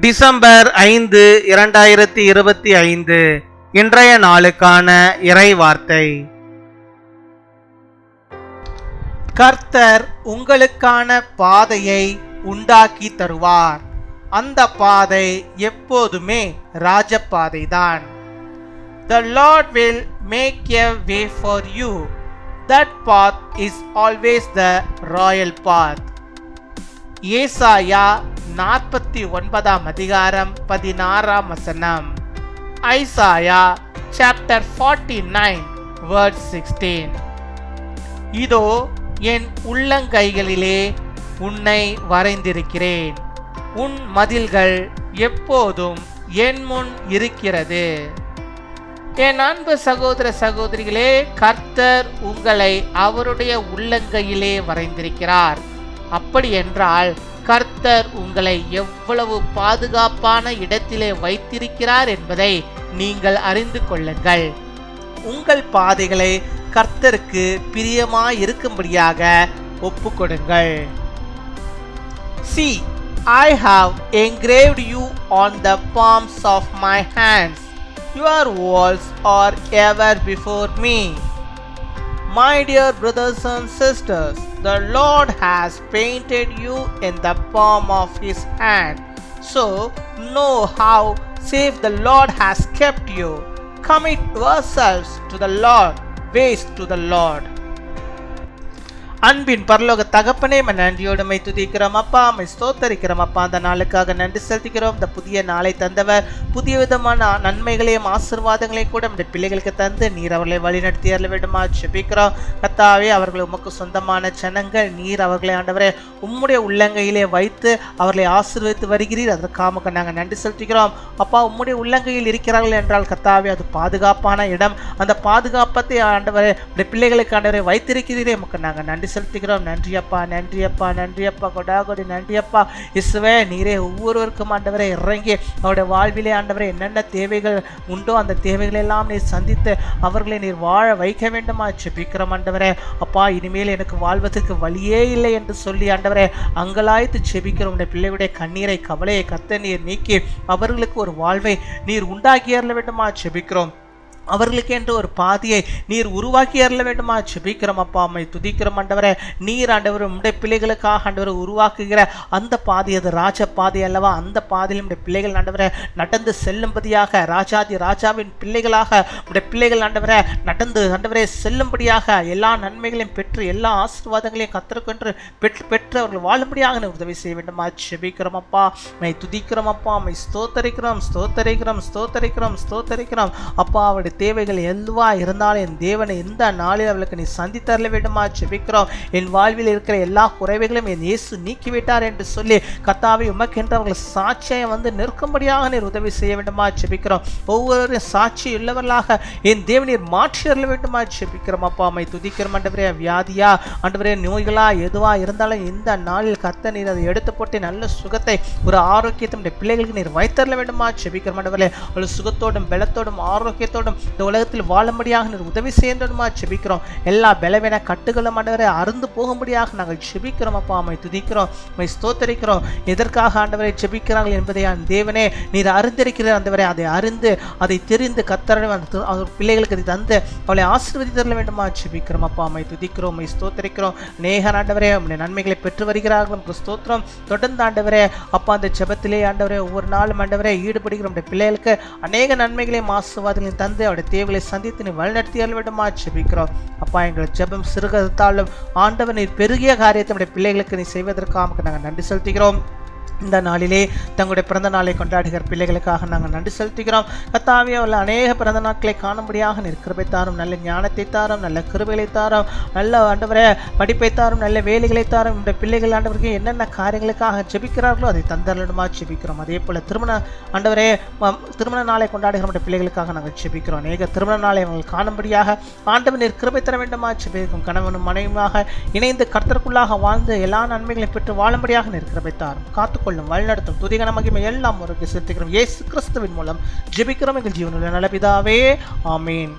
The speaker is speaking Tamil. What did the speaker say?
டிசம்பர் 5, 2025 இன்றைய நாளுக்கான இறை வார்த்தை. கர்த்தர் உங்களுக்கான பாதையை உண்டாக்கி தருவார். அந்த பாதை எப்போதுமே ராஜபாதைதான். The Lord will make a way for you. That path is always the royal path. ஏசாயா 49 அதிகாரம் 16 வசனம். Isaiah chapter 49 verse 16. இதோ என் உள்ளங்கைகளிலே உன்னை வரைந்திருக்கிறேன். உன் மதில்கள் எப்போதும் என் முன் இருக்கிறது. என் அன்பு சகோதர சகோதரிகளே, கர்த்தர் உங்களை அவருடைய உள்ளங்கையிலே வரைந்திருக்கிறார். அப்படி என்றால் கர்த்தர் உங்களை எவ்வளவு பாதுகாப்பான இடத்திலே வைத்திருக்கிறார் என்பதை நீங்கள் அறிந்து கொள்ளுங்கள். உங்கள் பாதைகளை கர்த்தருக்கு பிரியமாய் இருக்கும்படியாக ஒப்புக்கொடுங்கள். See, I have engraved you on the palms of my hands. Your walls are ever before me. My dear brothers and sisters, the Lord has painted you in the palm of his hand. So know how safe the Lord has kept you. Commit yourselves to the Lord. Ways to the Lord. அன்பின் பரலோக தகப்பனே, நன்றியோடு மை துதிக்கிறோம் அப்பா, மை ஸ்தோத்தரிக்கிறோம் அப்பா. அந்த நாளுக்காக நன்றி செலுத்துகிறோம். இந்த புதிய நாளை தந்தவர், புதிய விதமான நன்மைகளையும் ஆசீர்வாதங்களையும் கூட நம்முடைய பிள்ளைகளுக்கு தந்து நீர் அவர்களை வழிநடத்தி அருள வேண்டுமா ஜெபிக்கிறோம். கர்த்தாவே, அவர்கள் உமக்கு சொந்தமான ஜனங்கள். நீர் அவர்களை ஆண்டவரே உம்முடைய உள்ளங்கையிலே வைத்து அவர்களை ஆசீர்வதித்து வருகிறீர். அதற்காக நாங்கள் நன்றி செலுத்துகிறோம் அப்பா. உம்முடைய உள்ளங்கையில் இருக்கிறார்கள் என்றால் கர்த்தாவே, அது பாதுகாப்பான இடம். அந்த பாதுகாப்பத்தை ஆண்டவரே பிள்ளைகளுக்கு ஆண்டவரை வைத்திருக்கிறீரே, உமக்கு நாங்கள் நன்றி செலுத்துகிறோம். நன்றியப்பா, நன்றியப்பா, நன்றியப்பா, கொடாகொடி நன்றியப்பா. இயேசுவே, நீரே ஒவ்வொருவருக்கும் ஆண்டவரை இறங்கி அவருடைய வாழ்விலே ஆண்டவரை என்னென்ன தேவைகள் உண்டோ அந்த தேவைகளை எல்லாம் நீர் சந்தித்து அவர்களை நீர் வாழ வைக்க வேண்டுமா ஜெபிக்கிறோம் ஆண்டவரே. அப்பா, இனிமேல் எனக்கு வாழ்வதற்கு வழியே இல்லை என்று சொல்லி ஆண்டவரே அங்கலாய்த்து ஜெபிக்கிறோம். உடைய பிள்ளைகளுடைய கண்ணீரை கவலையை கத்த நீர் நீக்கி அவர்களுக்கு ஒரு வாழ்வை நீர் உண்டாக்கி அருள வேண்டுமா ஜெபிக்கிறோம். அவர்களுக்கு என்று ஒரு பாதையை நீர் உருவாக்கி அருள வேண்டுமா ஜெபிக்கிறோம் அப்பா. அம்மை துதிக்கிறோம் ஆண்டவரே. நீர் ஆண்டவர் உடைய பிள்ளைகளுக்காக ஆண்டவர் உருவாக்குகிற அந்த பாதை அது ராஜ பாதை அல்லவா? அந்த பாதையில் உடைய பிள்ளைகள் ஆண்டவரை நடந்து செல்லும்படியாக, ராஜாதி ராஜாவின் பிள்ளைகளாக உடைய பிள்ளைகள் ஆண்டவரை நடந்து ஆண்டவரை செல்லும்படியாக எல்லா நன்மைகளையும் பெற்று எல்லா ஆசீர்வாதங்களையும் கத்தருக்கென்று பெற்று அவர்கள் வாழும்படியாக உதவி செய்ய வேண்டுமா ஜெபிக்கிறோம் அப்பா. மை துதிக்கிறோம் அப்பா. மை ஸ்தோத்தரிக்கிறோம், ஸ்தோத்தரிக்கிறோம், ஸ்தோத்தரிக்கிறோம், ஸ்தோத்தரிக்கிறோம் அப்பா. அவருடைய தேவைகள் எதுவா இருந்தாலும் என் தேவனை இந்த நாளில் அவளுக்கு நீ சந்தித்தரல வேண்டுமா ஜெபிக்கிறோம். என் வாழ்வில் இருக்கிற எல்லா குறைவைகளும் என் இயேசு நீக்கிவிட்டார் என்று சொல்லி கர்த்தாவே உமக்கென்று அவர்கள் சாட்சியை வந்து நிற்கும்படியாக நீர் உதவி செய்ய வேண்டுமா ஜெபிக்கிறோம். ஒவ்வொரு சாட்சி உள்ளவர்களாக என் தேவனீர் மாற்றி அருள வேண்டுமா ஜெபிக்கிறோம் அப்பா. அம்மை துதிக்கிறோம் ஆண்டவரே. வியாதியா ஆண்டவரே, நோய்களா எதுவா இருந்தாலும் இந்த நாளில் கர்த்தர் நீர் அதை எடுத்து போட்டு நல்ல சுகத்தை ஒரு ஆரோக்கியத்தை பிள்ளைகளுக்கு நீர் வைத்தரல வேண்டுமா ஜெபிக்கிறோம் ஆண்டவரே. அவள் சுகத்தோடும் பலத்தோடும் ஆரோக்கியத்தோடும் இந்த உலகத்தில் வாழும்படியாக நீர் உதவி செய்யணுமா ஜெபிக்கிறோம். எல்லா பலவீன கட்டுகளும் ஆண்டவரை அருந்து போகும்படியாக நாங்கள் ஜெபிக்கிறோம் அப்பா. அம்மை துதிக்கிறோம், அம்மை ஸ்தோத்தரிக்கிறோம். எதற்காக ஆண்டவரை ஜெபிக்கிறார்கள் என்பதை தேவனே நீர் அறிந்திருக்கிற ஆண்டவரை அதை அறிந்து அதை தெரிந்து கர்த்தரை அவர் பிள்ளைகளுக்கு தந்து அவளை ஆசீர்வதித்தரல வேண்டுமா ஜெபிக்கிறோம் அப்பா. அம்மை துதிக்கிறோம், அம்மை ஸ்தோத்தரிக்கிறோம். நேக ஆண்டவரே உம்முடைய நன்மைகளை பெற்று வருகிறார்கள் ஸ்தோத்திரம். தொடர்ந்து ஆண்டவரே அப்பா அந்த ஜெபத்திலே ஆண்டவரே ஒவ்வொரு நாளும் ஆண்டவரை ஈடுபடுகிற நம்முடைய பிள்ளைகளுக்கு அநேக நன்மைகளையும் ஆசீர்வாதங்களையும் தந்து அவருடைய தேவைகளை சந்தித்து நீ வழிநடத்தி அருளவேண்டுமா ஜெபிக்கிறோம் அப்பா. எங்கள் ஜெபம் சிறுகத்தாலும் ஆண்டவர் நீர் பெருகிய காரியத்தை நம்முடைய பிள்ளைகளுக்கு நீ செய்வதற்காக நாங்கள் நன்றி செலுத்துகிறோம். இந்த நாளிலே தங்களுடைய பிறந்த நாளை கொண்டாடுகிற பிள்ளைகளுக்காக நாங்கள் நன்றி செலுத்துகிறோம். கர்த்தாவே, அவர்கள் அநேக பிறந்த நாட்களை காணும்படியாக நீர் கிருபை தாரும், நல்ல ஞானத்தை தாரும், நல்ல கிருபைகளை தாரும், நல்ல ஆண்டவரே படிப்பை தாரும், நல்ல வேலைகளை தாரும். இந்த பிள்ளைகள் ஆண்டவருக்கு என்னென்ன காரியங்களுக்காக ஜெபிக்கிறார்களோ அதை தந்தரலுமா ஜெபிக்கிறோம். அதே போல ஆண்டவரே திருமண நாளை கொண்டாடுகிற நம்முடைய பிள்ளைகளுக்காக நாங்கள் ஜெபிக்கிறோம். அநேக திருமண நாளை அவர்கள் காணும்படியாக ஆண்டவர் நீர் கிருபை தர வேண்டுமா ஜெபிக்கும். கணவனும் மனைவியாக இணைந்து கர்த்தருக்குள்ளாக வாழ்ந்து எல்லா நன்மைகளையும் பெற்று வாழும்படியாக நீர் கிருபை தாரும், காத்து கொள்ளும், வழிநடத்தும். துதிகன மகிமை எல்லாம் ஒரு செலுத்துகிறோம். இயேசு கிறிஸ்துவின் மூலம் ஜெபிக்கிறோம் எங்கள் ஜீவனுள்ள நல்ல பிதாவே, ஆமீன்.